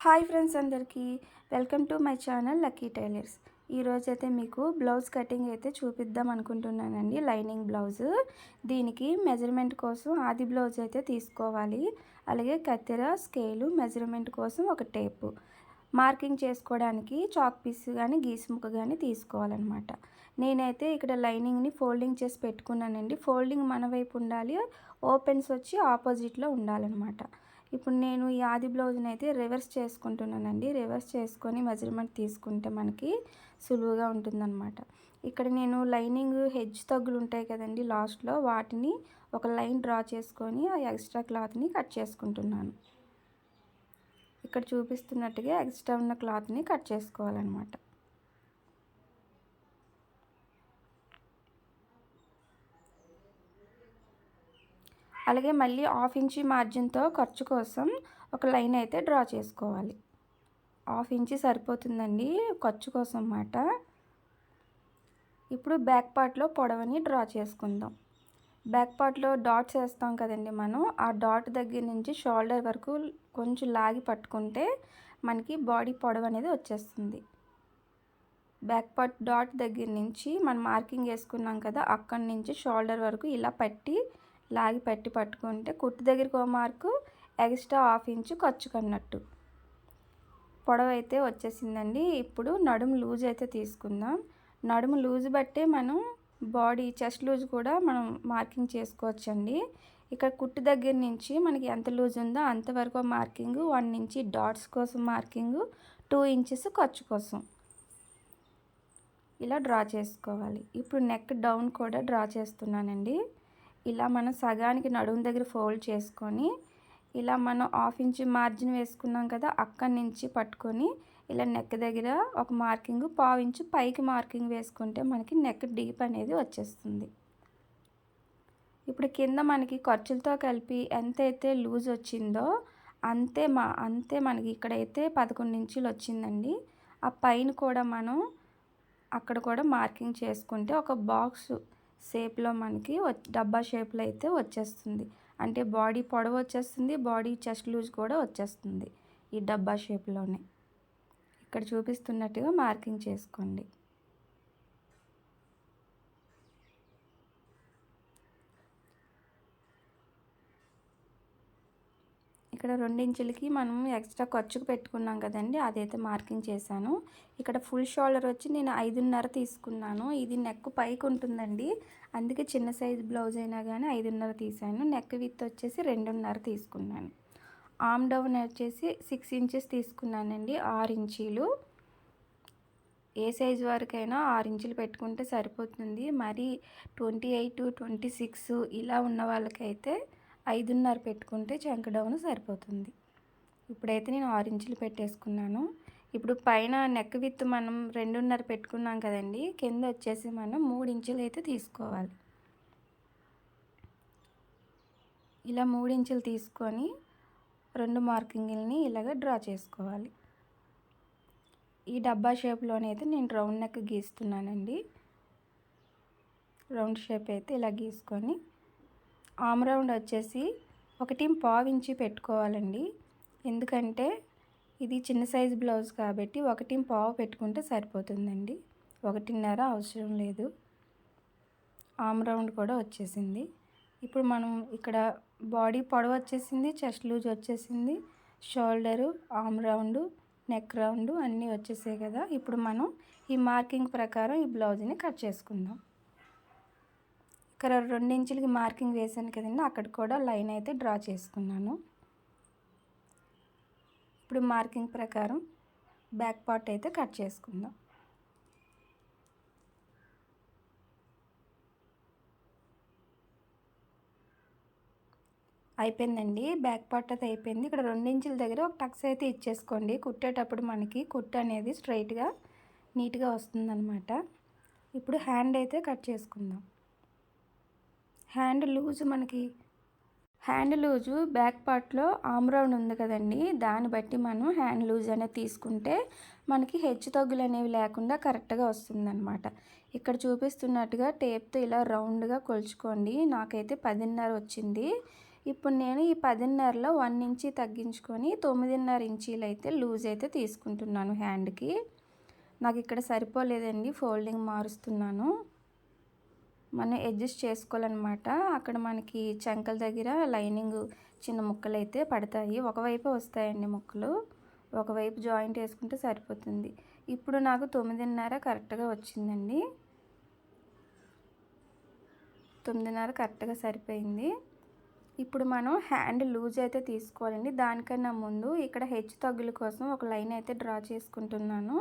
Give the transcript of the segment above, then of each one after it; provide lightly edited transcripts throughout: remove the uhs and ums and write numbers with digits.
Hi friends అందరికీ welcome to my channel lucky tailors. ఈరోజైతే మీకు బ్లౌజ్ కటింగ్ అయితే చూపిద్దాం అనుకుంటున్నానండి. లైనింగ్ బ్లౌజ్, దీనికి మెజర్మెంట్ కోసం ఆది బ్లౌజ్ అయితే తీసుకోవాలి. అలాగే కత్తెర, స్కేలు, మెజర్మెంట్ కోసం ఒక టేపు, మార్కింగ్ చేసుకోవడానికి చాక్ పీస్ కానీ గీస్ ముక్క కానీ తీసుకోవాలన్నమాట. నేనైతే ఇక్కడ లైనింగ్ని ఫోల్డింగ్ చేసి పెట్టుకున్నానండి. ఫోల్డింగ్ మన వైపు ఉండాలి, ఓపెన్స్ వచ్చి ఆపోజిట్లో ఉండాలన్నమాట. ఇప్పుడు నేను ఈ ఆది బ్లౌజ్ని అయితే రివర్స్ చేసుకుంటున్నానండి. రివర్స్ చేసుకొని మెజర్మెంట్ తీసుకుంటే మనకి సులువుగా ఉంటుందన్నమాట. ఇక్కడ నేను లైనింగ్ హెడ్జ్ తగ్గులు ఉంటాయి కదండి లాస్ట్లో, వాటిని ఒక లైన్ డ్రా చేసుకొని ఆ ఎక్స్ట్రా క్లాత్ని కట్ చేసుకుంటున్నాను. ఇక్కడ చూపిస్తున్నట్టుగా ఎక్స్ట్రా ఉన్న క్లాత్ని కట్ చేసుకోవాలన్నమాట. అలాగే మళ్ళీ 1/2 ఇంచ్ మార్జిన్తో ఖర్చు కోసం ఒక లైన్ అయితే డ్రా చేసుకోవాలి. 1/2 ఇంచ్ సరిపోతుందండి ఖర్చు కోసం అన్నమాట. ఇప్పుడు బ్యాక్ పార్ట్లో పొడవని డ్రా చేసుకుందాం. బ్యాక్ పార్ట్లో డాట్స్ వేస్తాం కదండి మనం, ఆ డాట్ దగ్గర నుంచి షోల్డర్ వరకు కొంచెం లాగి పట్టుకుంటే మనకి బాడీ పొడవు అనేది వచ్చేస్తుంది. బ్యాక్ పార్ట్ డాట్ దగ్గర నుంచి మనం మార్కింగ్ వేసుకున్నాం కదా, అక్కడి నుంచి షోల్డర్ వరకు ఇలా లాగి పట్టుకుంటే కుట్టు దగ్గరికి ఒక మార్కు, ఎక్స్ట్రా 1/2 ఇంచ్ ఖర్చుకన్నట్టు పొడవు అయితే వచ్చేసిందండి. ఇప్పుడు నడుము లూజ్ అయితే తీసుకుందాం. నడుము లూజ్ బట్టే మనం బాడీ చెస్ట్ లూజ్ కూడా మనం మార్కింగ్ చేసుకోవచ్చండి. ఇక్కడ కుట్టు దగ్గర నుంచి మనకి ఎంత లూజ్ ఉందో అంతవరకు మార్కింగ్, 1 ఇంచ్ డాట్స్ కోసం మార్కింగ్, 2 ఇంచెస్ ఖర్చు కోసం ఇలా డ్రా చేసుకోవాలి. ఇప్పుడు నెక్ డౌన్ కూడా డ్రా చేస్తున్నానండి. ఇలా మనం సగానికి నడుము దగ్గర ఫోల్డ్ చేసుకొని ఇలా మనం 1/2 ఇంచ్ మార్జిన్ వేసుకున్నాం కదా, అక్కడి నుంచి పట్టుకొని ఇలా నెక్ దగ్గర ఒక మార్కింగ్ 1/2 ఇంచ్ పైకి మార్కింగ్ వేసుకుంటే మనకి నెక్ డీప్ అనేది వచ్చేస్తుంది. ఇప్పుడు కింద మనకి ఖర్చులతో కలిపి ఎంతైతే లూజ్ వచ్చిందో అంతే మనకి ఇక్కడైతే 11 ఇంచులు వచ్చిందండి. ఆ పైన కూడా మనం అక్కడ కూడా మార్కింగ్ చేసుకుంటే ఒక బాక్స్ షేప్లో మనకి డబ్బా షేప్లో అయితే వచ్చేస్తుంది. అంటే బాడీ పొడవు వచ్చేస్తుంది, బాడీ చెస్ట్ లూజ్ కూడా వచ్చేస్తుంది ఈ డబ్బా షేప్లోనే. ఇక్కడ చూపిస్తున్నట్టుగా మార్కింగ్ చేసుకోండి. ఇక్కడ 2 ఇంచులకి మనం ఎక్స్ట్రా ఖర్చుకు పెట్టుకున్నాం కదండి, అదైతే మార్కింగ్ చేశాను. ఇక్కడ ఫుల్ షోల్డర్ వచ్చి నేను 5.5 తీసుకున్నాను. ఇది నెక్ పైకి ఉంటుందండి, అందుకే చిన్న సైజ్ బ్లౌజ్ అయినా కానీ 5.5 తీసాను. నెక్ విత్ వచ్చేసి 2.5 తీసుకున్నాను. ఆర్మ్ డౌన్ వచ్చేసి 6 ఇంచెస్ తీసుకున్నానండి. 6 ఇంచీలు. ఏ సైజు వరకైనా 6 ఇంచులు పెట్టుకుంటే సరిపోతుంది. మరి 28, 26 ఇలా ఉన్న వాళ్ళకైతే 5.5 పెట్టుకుంటే చంక డౌన్ సరిపోతుంది. ఇప్పుడైతే నేను 6 ఇంచులు పెట్టేసుకున్నాను. ఇప్పుడు పైన నెక్ విత్ మనం 2.5 పెట్టుకున్నాం కదండి, కింద వచ్చేసి మనం 3 ఇంచులు అయితే తీసుకోవాలి. ఇలా 3 ఇంచులు తీసుకొని 2 మార్కింగ్ని ఇలాగ డ్రా చేసుకోవాలి. ఈ డబ్బా షేప్లోనైతే నేను రౌండ్ నెక్ గీస్తున్నానండి. రౌండ్ షేప్ అయితే ఇలా గీసుకొని ఆర్మ్ రౌండ్ వచ్చేసి 1.5 ఇంచ్ పెట్టుకోవాలండి. ఎందుకంటే ఇది చిన్న సైజు బ్లౌజ్ కాబట్టి 1.5 పెట్టుకుంటే సరిపోతుందండి. 1.5 అవసరం లేదు. ఆర్మ్ రౌండ్ కూడా వచ్చేసింది. ఇప్పుడు మనం ఇక్కడ బాడీ పొడవు వచ్చేసింది, చెస్ట్ లూజ్ వచ్చేసింది, shoulder, arm round, neck round అన్నీ వచ్చేసాయి కదా. ఇప్పుడు మనం ఈ మార్కింగ్ ప్రకారం ఈ బ్లౌజ్ని కట్ చేసుకుందాం. ఇక్కడ 2 ఇంచులకి మార్కింగ్ వేసాను కదండి, అక్కడ కూడా లైన్ అయితే డ్రా చేసుకున్నాను. ఇప్పుడు మార్కింగ్ ప్రకారం బ్యాక్ పార్ట్ అయితే కట్ చేసుకుందాం. అయిపోయిందండి, బ్యాక్ పార్ట్ అయితే అయిపోయింది. ఇక్కడ 2 ఇంచుల దగ్గర ఒక టక్స్ అయితే ఇచ్చేసుకోండి. కుట్టేటప్పుడు మనకి కుట్టు అనేది స్ట్రైట్గా నీట్గా వస్తుందన్నమాట. ఇప్పుడు హ్యాండ్ అయితే కట్ చేసుకుందాం. హ్యాండ్ లూజు బ్యాక్ పార్ట్లో ఆర్మ్ రౌండ్ ఉంది కదండి, దాన్ని బట్టి మనం హ్యాండ్ లూజ్ అనేది తీసుకుంటే మనకి హెచ్చు తగ్గులు అనేవి లేకుండా కరెక్ట్గా వస్తుందన్నమాట. ఇక్కడ చూపిస్తున్నట్టుగా టేప్తో ఇలా రౌండ్గా కొలుచుకోండి. నాకైతే 10.5 వచ్చింది. ఇప్పుడు నేను ఈ 10.5లో 1 ఇంచీ తగ్గించుకొని 9.5 ఇంచీలు అయితే లూజ్ అయితే తీసుకుంటున్నాను హ్యాండ్కి. నాకు ఇక్కడ సరిపోలేదండి, ఫోల్డింగ్ మారుస్తున్నాను. మనం అడ్జస్ట్ చేసుకోవాలన్నమాట. అక్కడ మనకి చంకల దగ్గర లైనింగ్ చిన్న ముక్కలు అయితే పడతాయి, ఒకవైపు వస్తాయండి ముక్కలు, ఒకవైపు జాయింట్ వేసుకుంటే సరిపోతుంది. ఇప్పుడు నాకు 9.5 కరెక్ట్గా వచ్చిందండి. 9.5 కరెక్ట్గా సరిపోయింది. ఇప్పుడు మనం హ్యాండ్ లూజ్ అయితే తీసుకోవాలండి. దానికన్నా ముందు ఇక్కడ హెచ్చు తగ్గుల కోసం ఒక లైన్ అయితే డ్రా చేసుకుంటున్నాను.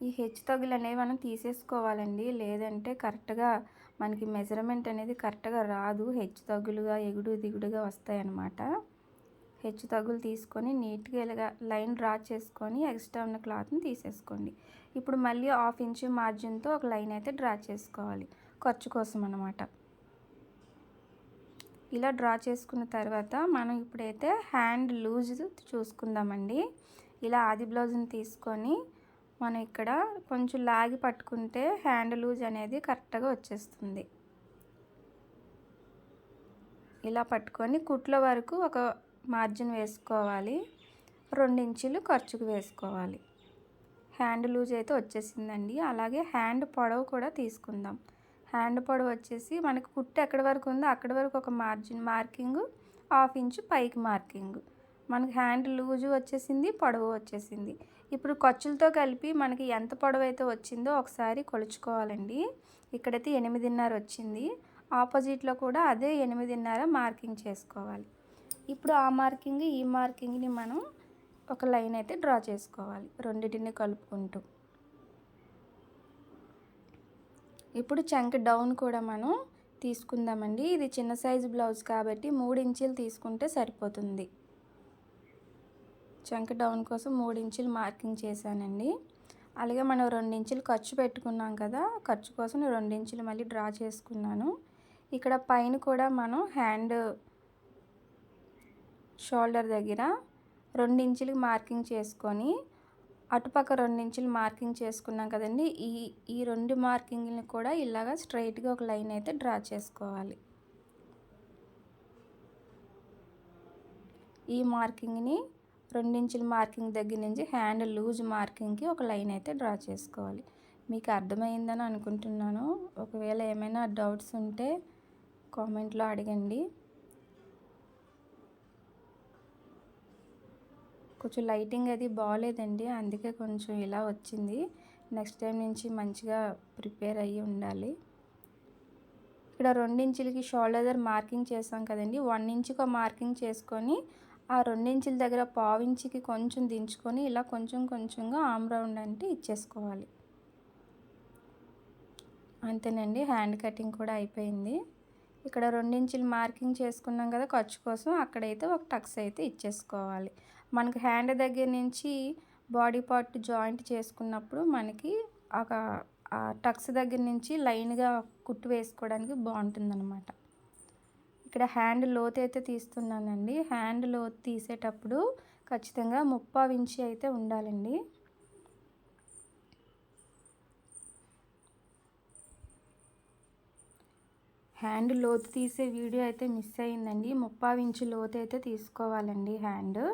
ఈ హెచ్చు తగ్గులు అనేవి మనం తీసేసుకోవాలండి, లేదంటే కరెక్ట్గా మనకి మెజర్మెంట్ అనేది కరెక్ట్గా రాదు. హెచ్చు తగ్గులుగా ఎగుడు దిగుడుగా వస్తాయన్నమాట. హెచ్చు తగ్గులు తీసుకొని నీట్గా ఇలాగా లైన్ డ్రా చేసుకొని ఎక్స్ట్రా ఉన్న క్లాత్ని తీసేసుకోండి. ఇప్పుడు మళ్ళీ 1/2 ఇంచు మార్జిన్తో ఒక లైన్ అయితే డ్రా చేసుకోవాలి, ఖర్చు కోసం అన్నమాట. ఇలా డ్రా చేసుకున్న తర్వాత మనం ఇప్పుడైతే హ్యాండ్ లూజ్ చూసుకుందామండి. ఇలా ఆది బ్లౌజ్ని తీసుకొని మనం ఇక్కడ కొంచెం లాగి పట్టుకుంటే హ్యాండ్ లూజ్ అనేది కరెక్ట్గా వచ్చేస్తుంది. ఇలా పట్టుకొని కుట్ల వరకు ఒక మార్జిన్ వేసుకోవాలి, 2 ఇంచులు ఖర్చుకు వేసుకోవాలి. హ్యాండ్ లూజ్ అయితే వచ్చేసిందండి. అలాగే హ్యాండ్ పొడవు కూడా తీసుకుందాం. హ్యాండ్ పొడవు వచ్చేసి మనకి కుట్టు ఎక్కడి వరకు ఉందో అక్కడి వరకు ఒక మార్కింగ్, 1/2 ఇంచు పైకి మార్కింగ్. మనకి హ్యాండ్ లూజు వచ్చేసింది, పొడవు వచ్చేసింది. ఇప్పుడు ఖర్చులతో కలిపి మనకి ఎంత పొడవు అయితే వచ్చిందో ఒకసారి కొలుచుకోవాలండి. ఇక్కడైతే 8.5 వచ్చింది, ఆపోజిట్లో కూడా అదే 8.5 మార్కింగ్ చేసుకోవాలి. ఇప్పుడు ఆ మార్కింగ్ ఈ మార్కింగ్ని మనం ఒక లైన్ అయితే డ్రా చేసుకోవాలి, రెండింటిని కలుపుకుంటూ. ఇప్పుడు చంక డౌన్ కూడా మనం తీసుకుందామండి. ఇది చిన్న సైజు బ్లౌజ్ కాబట్టి 3 ఇంచులు తీసుకుంటే సరిపోతుంది. చంక డౌన్ కోసం 3 ఇంచులు మార్కింగ్ చేశానండి. అలాగే మనం 2 ఇంచులు ఖర్చు పెట్టుకున్నాం కదా, ఖర్చు కోసం 2 ఇంచులు మళ్ళీ డ్రా చేసుకున్నాను. ఇక్కడ పైన కూడా మనం హ్యాండ్ షోల్డర్ దగ్గర 2 ఇంచులకి మార్కింగ్ చేసుకొని అటుపక్క 2 ఇంచులు మార్కింగ్ చేసుకున్నాం కదండి, ఈ 2 మార్కింగ్ని కూడా ఇలాగా స్ట్రైట్గా ఒక లైన్ అయితే డ్రా చేసుకోవాలి. ఈ మార్కింగ్ని 2 ఇంచుల మార్కింగ్ దగ్గర నుంచి హ్యాండ్ లూజ్ మార్కింగ్కి ఒక లైన్ అయితే డ్రా చేసుకోవాలి. మీకు అర్థమైందని అనుకుంటున్నాను. ఒకవేళ ఏమైనా డౌట్స్ ఉంటే కామెంట్లో అడగండి. కొంచెం లైటింగ్ అది బాగాలేదండి, అందుకే కొంచెం ఇలా వచ్చింది. నెక్స్ట్ టైం నుంచి మంచిగా ప్రిపేర్ అయ్యి ఉండాలి. ఇక్కడ 2 ఇంచులకి షోల్డర్ దగ్గర మార్కింగ్ చేసాం కదండి, 1 ఇంచుకి మార్కింగ్ చేసుకొని ఆ 2 ఇంచుల దగ్గర 1/2 ఇంచుకి కొంచెం దించుకొని ఇలా కొంచెం కొంచెంగా ఆమ్ రౌండ్ అంటే ఇచ్చేసుకోవాలి. అంతేనండి, హ్యాండ్ కటింగ్ కూడా అయిపోయింది. ఇక్కడ 2 ఇంచులు మార్కింగ్ చేసుకున్నాం కదా ఖర్చు కోసం, అక్కడైతే ఒక టక్స్ అయితే ఇచ్చేసుకోవాలి. మనకి హ్యాండ్ దగ్గర నుంచి బాడీ పార్ట్ జాయింట్ చేసుకున్నప్పుడు మనకి ఆ టక్స్ దగ్గర నుంచి లైన్గా కుట్టు వేసుకోవడానికి బాగుంటుందన్నమాట. ఇక్కడ హ్యాండ్ లోతు అయితే తీస్తున్నానండి. హ్యాండ్ లోతు తీసేటప్పుడు ఖచ్చితంగా 3/4 ఇంచు అయితే ఉండాలండి. హ్యాండ్ లోతు తీసే వీడియో అయితే మిస్ అయిందండి. 3/4 ఇంచు లోతు అయితే తీసుకోవాలండి హ్యాండ్.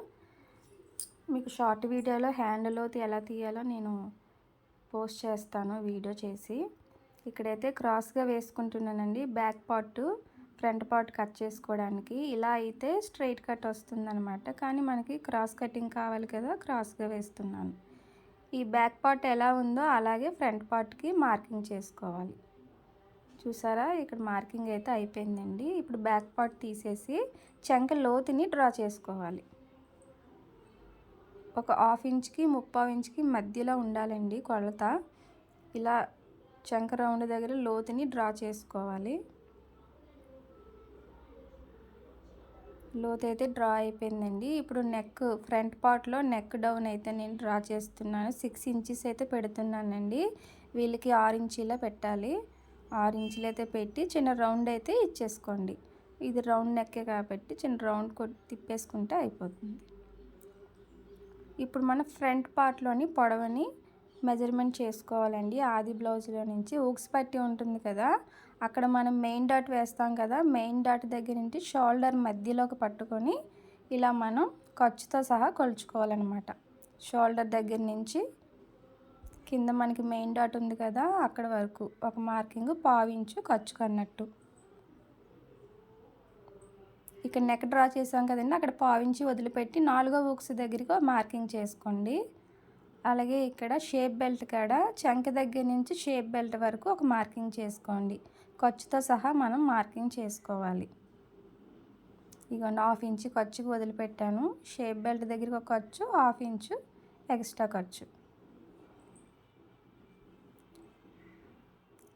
మీకు షార్ట్ వీడియోలో హ్యాండ్ లోతు ఎలా తీయాలో నేను పోస్ట్ చేస్తాను వీడియో చేసి. ఇక్కడైతే క్రాస్గా వేసుకుంటున్నానండి. Back part front part cut చేసుకోవడానికి. ఇలా అయితే స్ట్రైట్ కట్ వస్తుందన్నమాట, కానీ మనకి క్రాస్ కటింగ్ కావాలి కదా, క్రాస్గా వేస్తున్నాను. ఈ బ్యాక్ పార్ట్ ఎలా ఉందో అలాగే ఫ్రంట్ పార్ట్కి మార్కింగ్ చేసుకోవాలి. చూసారా, ఇక్కడ మార్కింగ్ అయితే అయిపోయిందండి. ఇప్పుడు బ్యాక్ పార్ట్ తీసేసి చంక లోతుని డ్రా చేసుకోవాలి. ఒక 1/2 ఇంచుకి 3/4 ఇంచుకి మధ్యలో ఉండాలండి కొలత. ఇలా చంక రౌండ్ దగ్గర లోతుని డ్రా చేసుకోవాలి. లోతు అయితే డ్రా అయిపోయిందండి. ఇప్పుడు నెక్ ఫ్రంట్ పార్ట్లో నెక్ డౌన్ అయితే నేను డ్రా చేస్తున్నాను. 6 ఇంచెస్ అయితే పెడుతున్నానండి. వీళ్ళకి 6 ఇంచులా పెట్టాలి. 6 ఇంచులు అయితే పెట్టి చిన్న రౌండ్ అయితే ఇచ్చేసుకోండి. ఇది రౌండ్ నెక్కే కాబట్టి చిన్న రౌండ్ తిప్పేసుకుంటే అయిపోతుంది. ఇప్పుడు మన ఫ్రంట్ పార్ట్లోని పొడవని మెజర్మెంట్ చేసుకోవాలండి. ఆది బ్లౌజ్లో నుంచి ఊక్స్ పట్టి ఉంటుంది కదా, అక్కడ మనం మెయిన్ డాట్ వేస్తాం కదా, మెయిన్ డాట్ దగ్గర నుంచి షోల్డర్ మధ్యలోకి పట్టుకొని ఇలా మనం ఖర్చుతో సహా కొలుచుకోవాలన్నమాట. షోల్డర్ దగ్గర నుంచి కింద మనకి మెయిన్ డాట్ ఉంది కదా, అక్కడ వరకు ఒక మార్కింగ్ పావించు ఖర్చుకన్నట్టు. ఇక్కడ నెక్ డ్రా చేసాం కదండి, అక్కడ పావించి వదిలిపెట్టి 4వ ఊక్స్ దగ్గరికి మార్కింగ్ చేసుకోండి. అలాగే ఇక్కడ షేప్ బెల్ట్ కాడ చంక దగ్గర నుంచి షేప్ బెల్ట్ వరకు ఒక మార్కింగ్ చేసుకోండి. ఖర్చుతో సహా మనం మార్కింగ్ చేసుకోవాలి. ఇగోండి 1/2 ఇంచు ఖర్చుకు వదిలిపెట్టాను. షేప్ బెల్ట్ దగ్గరికి ఒక ఖర్చు, 1/2 ఇంచు ఎక్స్ట్రా ఖర్చు.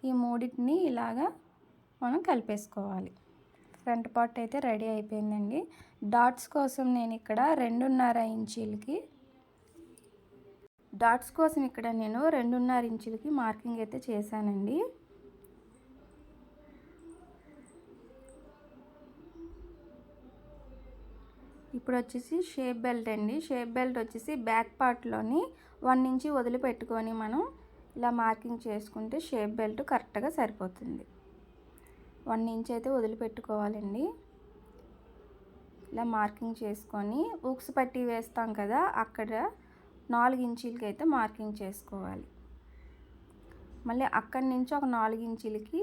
ఈ మూడింటిని ఇలాగా మనం కలిపేసుకోవాలి. ఫ్రంట్ పార్ట్ అయితే రెడీ అయిపోయిందండి. డాట్స్ కోసం నేను ఇక్కడ 2.5 ఇంచీలకి మార్కింగ్ అయితే చేశానండి. ఇప్పుడు వచ్చేసి షేప్ బెల్ట్ అండి. షేప్ బెల్ట్ వచ్చేసి బ్యాక్ పార్ట్లోని 1 ఇంచ్ వదిలిపెట్టుకొని మనం ఇలా మార్కింగ్ చేసుకుంటే షేప్ బెల్ట్ కరెక్ట్గా సరిపోతుంది. 1 ఇంచ్ అయితే వదిలిపెట్టుకోవాలండి. ఇలా మార్కింగ్ చేసుకొని ఊక్స్ పట్టి వేస్తాం కదా, అక్కడ 4 ఇంచీలకి అయితే మార్కింగ్ చేసుకోవాలి. మళ్ళీ అక్కడి నుంచి ఒక 4 ఇంచీలకి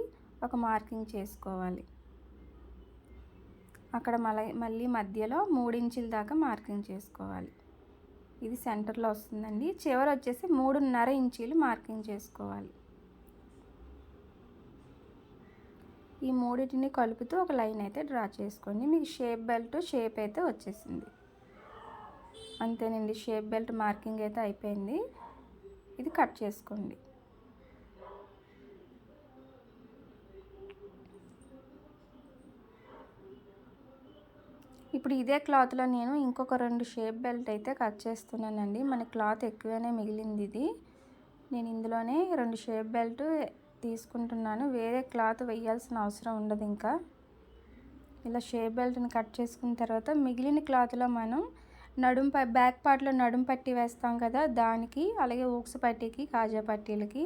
ఒక మార్కింగ్ చేసుకోవాలి. అక్కడ మళ్ళీ మధ్యలో 3 ఇంచుల దాకా మార్కింగ్ చేసుకోవాలి. ఇది సెంటర్లో వస్తుందండి. చివర వచ్చేసి 3.5 ఇంచీలు మార్కింగ్ చేసుకోవాలి. ఈ మూడింటిని కలుపుతూ ఒక లైన్ అయితే డ్రా చేసుకోండి. మీకు షేప్ బెల్ట్ షేప్ అయితే వచ్చేసింది. అంతేనండి, షేప్ బెల్ట్ మార్కింగ్ అయితే అయిపోయింది. ఇది కట్ చేసుకోండి. ఇప్పుడు ఇదే క్లాత్లో నేను ఇంకొక 2 షేప్ బెల్ట్ అయితే కట్ చేస్తున్నానండి. మన క్లాత్ ఎక్కువనే మిగిలింది ఇది. నేను ఇందులోనే 2 షేప్ బెల్ట్ తీసుకుంటున్నాను. వేరే క్లాత్ వేయాల్సిన అవసరం ఉండదు. ఇంకా ఇలా షేప్ బెల్ట్ని కట్ చేసుకున్న తర్వాత మిగిలిన క్లాత్లో మనం బ్యాక్ పార్ట్లో నడుం పట్టి వేస్తాం కదా, దానికి అలాగే ఊక్స్ పట్టీకి, కాజా పట్టీలకి,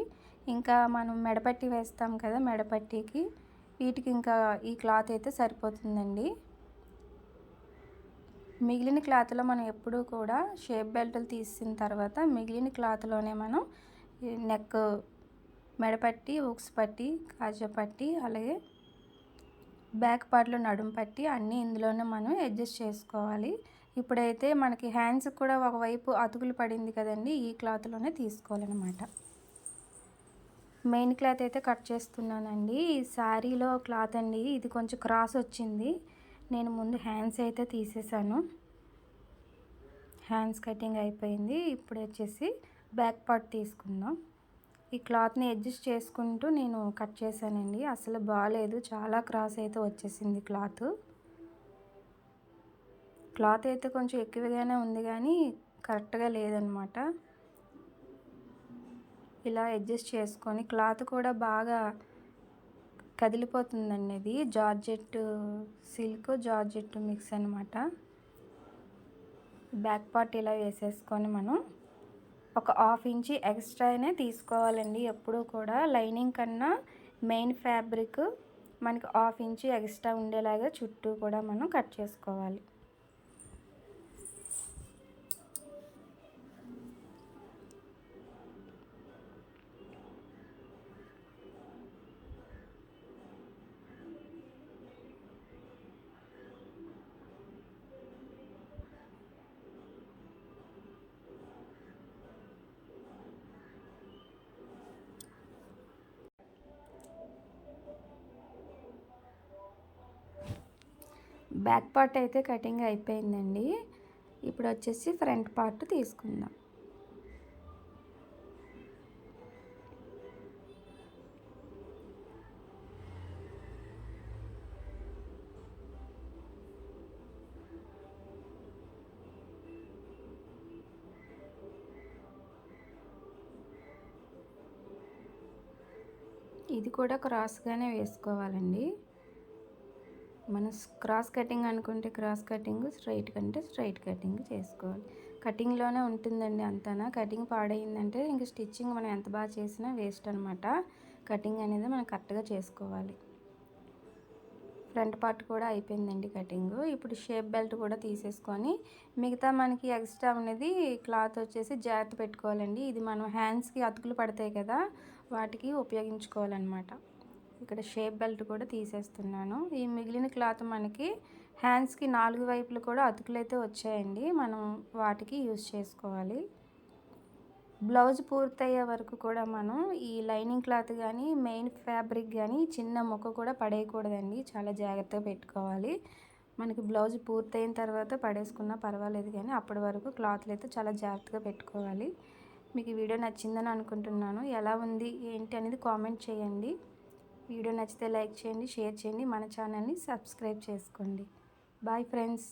ఇంకా మనం మెడపట్టి వేస్తాం కదా మెడపట్టీకి, వీటికి ఇంకా ఈ క్లాత్ అయితే సరిపోతుందండి. మిగిలిన క్లాత్లో మనం ఎప్పుడూ కూడా షేప్ బెల్ట్లు తీసిన తర్వాత మిగిలిన క్లాత్లోనే మనం నెక్, మెడపట్టి, ఊక్స్ పట్టి, కాజా పట్టి, అలాగే బ్యాక్ పార్ట్లో నడుం పట్టి అన్నీ ఇందులోనే మనం అడ్జస్ట్ చేసుకోవాలి. ఇప్పుడైతే మనకి హ్యాండ్స్ కూడా ఒకవైపు అతుకులు పడింది కదండి, ఈ క్లాత్లోనే తీసుకోవాలన్నమాట. మెయిన్ క్లాత్ అయితే కట్ చేస్తున్నానండి. ఈ శారీలో క్లాత్ అండి, ఇది కొంచెం క్రాస్ వచ్చింది. నేను ముందు హ్యాండ్స్ అయితే తీసేసాను. హ్యాండ్స్ కటింగ్ అయిపోయింది. ఇప్పుడు వచ్చేసి బ్యాక్ పార్ట్ తీసుకుందాం. ఈ క్లాత్ని అడ్జస్ట్ చేసుకుంటూ నేను కట్ చేశానండి. అసలు బాగాలేదు, చాలా క్రాస్ అయితే వచ్చేసింది క్లాత్ అయితే కొంచెం ఎక్కువగానే ఉంది కానీ కరెక్ట్గా లేదనమాట. ఇలా అడ్జస్ట్ చేసుకొని, క్లాత్ కూడా బాగా కదిలిపోతుందండి. ఇది జార్జెట్ సిల్క్, జార్జెట్ మిక్స్ అనమాట. బ్యాక్ పార్ట్ ఇలా వేసేసుకొని మనం ఒక 1/2 ఇంచ్ ఎక్స్ట్రానే తీసుకోవాలండి. ఎప్పుడూ కూడా లైనింగ్ కన్నా మెయిన్ ఫ్యాబ్రిక్ మనకి 1/2 ఇంచ్ ఎక్స్ట్రా ఉండేలాగా చుట్టూ కూడా మనం కట్ చేసుకోవాలి. బ్యాక్ పార్ట్ అయితే కటింగ్ అయిపోయిందండి. ఇప్పుడు వచ్చేసి ఫ్రంట్ పార్ట్ తీసుకుందాం. ఇది కూడా క్రాస్గానే వేసుకోవాలండి. మనం క్రాస్ కటింగ్ అనుకుంటే క్రాస్ కటింగ్, స్ట్రైట్ కంటే స్ట్రైట్ కటింగ్ చేసుకోవాలి. కటింగ్లోనే ఉంటుందండి అంతానా. కటింగ్ పాడైందంటే ఇంక స్టిచ్చింగ్ మనం ఎంత బాగా చేసినా వేస్ట్ అనమాట. కటింగ్ అనేది మనం కరెక్ట్గా చేసుకోవాలి. ఫ్రంట్ పార్ట్ కూడా అయిపోయిందండి కటింగు. ఇప్పుడు షేప్ బెల్ట్ కూడా తీసేసుకొని మిగతా మనకి ఎక్స్ట్రా అనేది క్లాత్ వచ్చేసి జాగ్రత్త పెట్టుకోవాలండి. ఇది మనం హ్యాండ్స్కి అతుకులు పడతాయి కదా, వాటికి ఉపయోగించుకోవాలన్నమాట. ఇక్కడ షేప్ బెల్ట్ కూడా తీసేస్తున్నాను. ఈ మిగిలిన క్లాత్ మనకి హ్యాండ్స్కి 4 వైపులు కూడా అతుకులు అయితే వచ్చాయండి. మనం వాటికి యూజ్ చేసుకోవాలి. బ్లౌజ్ పూర్తయ్యే వరకు కూడా మనం ఈ లైనింగ్ క్లాత్ కానీ మెయిన్ ఫ్యాబ్రిక్ కానీ చిన్న ముక్క కూడా పడేయకూడదండి. చాలా జాగ్రత్తగా పెట్టుకోవాలి. మనకి బ్లౌజ్ పూర్తయిన తర్వాత పడేసుకున్నా పర్వాలేదు, కానీ అప్పటి వరకు క్లాత్లు అయితే చాలా జాగ్రత్తగా పెట్టుకోవాలి. మీకు ఈ వీడియో నచ్చిందని అనుకుంటున్నాను. ఎలా ఉంది ఏంటి అనేది కామెంట్ చేయండి. వీడియో నచ్చితే లైక్ చేయండి, షేర్ చేయండి, మన ఛానల్ని సబ్స్క్రైబ్ చేసుకోండి. Bye friends.